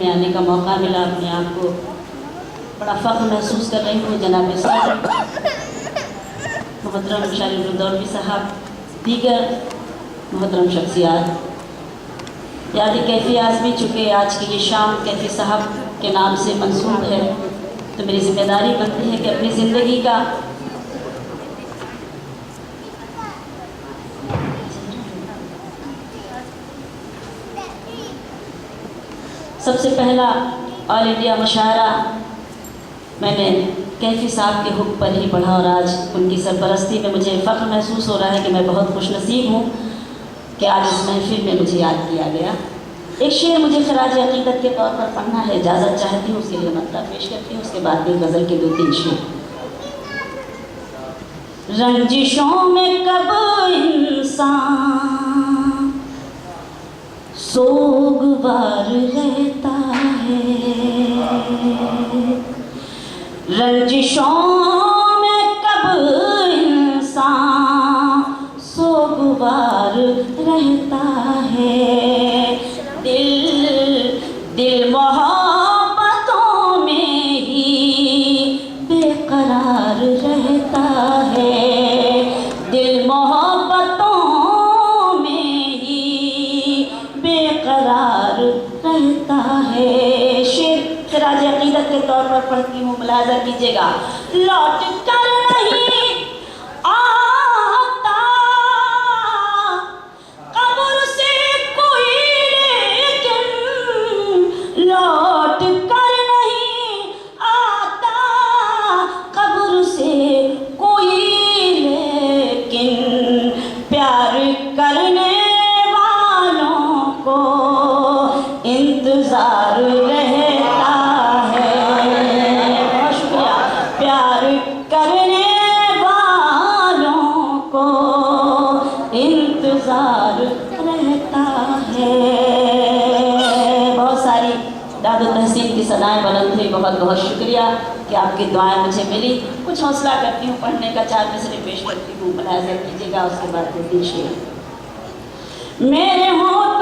में आने का मौका मिला। अपने आप को बड़ा फ़ख्र महसूस कर रही हूँ। जनाब सदर मोहतरम शारिफ दौलवी साहब, दीगर मोहतरम शख्सियात, याद कैफ़ी आज़मी, चूँकि आज की ये शाम कैफ़ी साहब के नाम से मंसूब है, तो मेरी ज़िम्मेदारी बनती है कि अपनी ज़िंदगी का सबसे पहला ऑल इंडिया मुशायरा मैंने कैफ़ी साहब के हुक्म पर ही पढ़ा और आज उनकी सरपरस्ती में मुझे फ़ख्र महसूस हो रहा है कि मैं बहुत खुशनसीब हूँ कि आज इस महफिल में मुझे याद किया गया। एक शेर मुझे खराज अक़ीदत के तौर पर पढ़ना है, इजाज़त चाहती हूँ, उसके लिए मतलब पेश करती हूँ। उसके बाद भी गज़ल के 2-3 शेर। रंजिशों में कब इंसान सोगवार रहता है, रंजिशों में कब इंसान सोगवार रहता है। दिल मोहब्बतों में ही बेकरार रहता है, दिल मोहब्बतों में ही बेकरार रहता है। शेर खराज अक़ीदत के तौर पर पढ़ती हूँ, मुलाज़ा कीजिएगा। लौट कर नहीं आता कब्र से कोई, लेकिन लौट कर नहीं आता कब्र से कोई, लेकिन प्यार करने वालों को इंतज़ार रहता है। बहुत शुक्रिया। प्यार करने वालों को इंतज़ार रहता है। बहुत सारी दाद तहसीन की सदाएँ बुलंद हुई। बहुत बहुत शुक्रिया कि आपकी दुआएं मुझे मिली। कुछ हौसला करती हूँ, पढ़ने का 4 मिसरे पेश करती हूँ, मुलाज़ा कीजिएगा। उसके बाद 2-3 शेर। मेरे होंठ